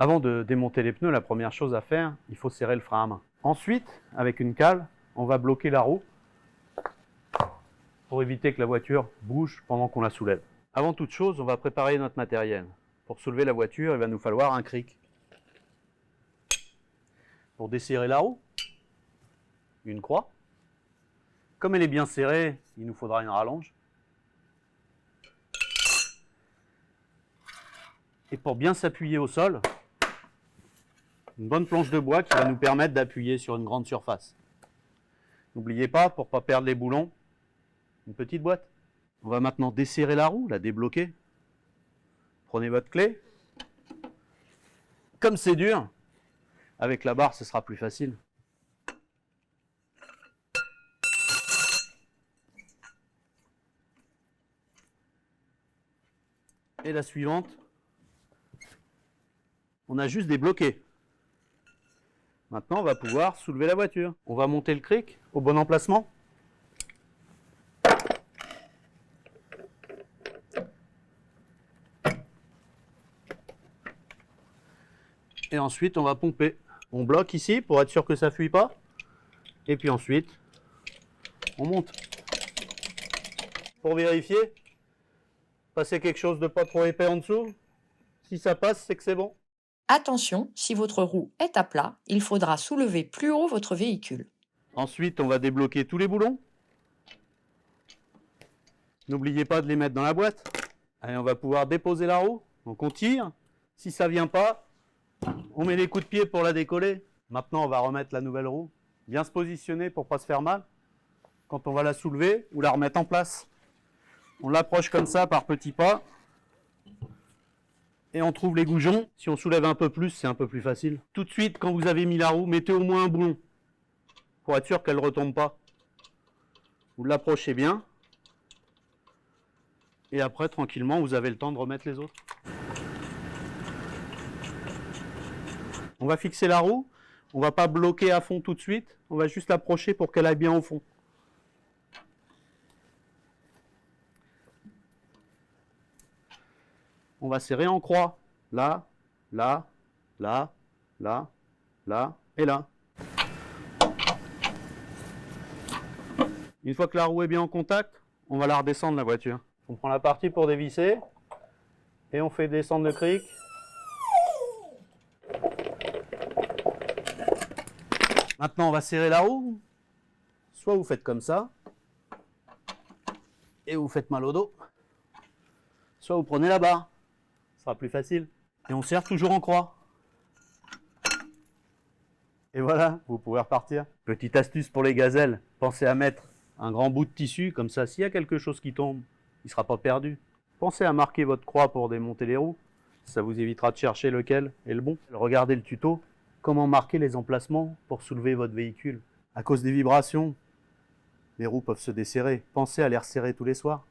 Avant de démonter les pneus, la première chose à faire, il faut serrer le frein à main. Ensuite, avec une cale, on va bloquer la roue pour éviter que la voiture bouge pendant qu'on la soulève. Avant toute chose, on va préparer notre matériel. Pour soulever la voiture, il va nous falloir un cric. Pour desserrer la roue, une croix. Comme elle est bien serrée, il nous faudra une rallonge. Et pour bien s'appuyer au sol, une bonne planche de bois qui va nous permettre d'appuyer sur une grande surface. N'oubliez pas, pour ne pas perdre les boulons, une petite boîte. On va maintenant desserrer la roue, la débloquer. Prenez votre clé. Comme c'est dur, avec la barre, ce sera plus facile. Et la suivante, on a juste débloqué. Maintenant, on va pouvoir soulever la voiture. On va monter le cric au bon emplacement. Et ensuite, on va pomper. On bloque ici pour être sûr que ça ne fuit pas. Et puis ensuite, on monte. Pour vérifier, passer quelque chose de pas trop épais en dessous. Si ça passe, c'est que c'est bon. Attention, si votre roue est à plat, il faudra soulever plus haut votre véhicule. Ensuite, on va débloquer tous les boulons. N'oubliez pas de les mettre dans la boîte. Allez, on va pouvoir déposer la roue. Donc on tire. Si ça ne vient pas, on met les coups de pied pour la décoller. Maintenant, on va remettre la nouvelle roue. Bien se positionner pour ne pas se faire mal. Quand on va la soulever ou la remettre en place. On l'approche comme ça par petits pas. Et on trouve les goujons. Si on soulève un peu plus, c'est un peu plus facile. Tout de suite, quand vous avez mis la roue, mettez au moins un boulon. Pour être sûr qu'elle ne retombe pas. Vous l'approchez bien. Et après, tranquillement, vous avez le temps de remettre les autres. On va fixer la roue. On ne va pas bloquer à fond tout de suite. On va juste l'approcher pour qu'elle aille bien au fond. On va serrer en croix. Là, là, là, là, là et là. Une fois que la roue est bien en contact, on va la redescendre la voiture. On prend la partie pour dévisser et on fait descendre le cric. Maintenant, on va serrer la roue. Soit vous faites comme ça et vous faites mal au dos. Soit vous prenez la barre. Ce sera plus facile. Et on serre toujours en croix. Et voilà, vous pouvez repartir. Petite astuce pour les gazelles. Pensez à mettre un grand bout de tissu, comme ça, s'il y a quelque chose qui tombe, il ne sera pas perdu. Pensez à marquer votre croix pour démonter les roues. Ça vous évitera de chercher lequel est le bon. Regardez le tuto. Comment marquer les emplacements pour soulever votre véhicule. À cause des vibrations, les roues peuvent se desserrer. Pensez à les resserrer tous les soirs.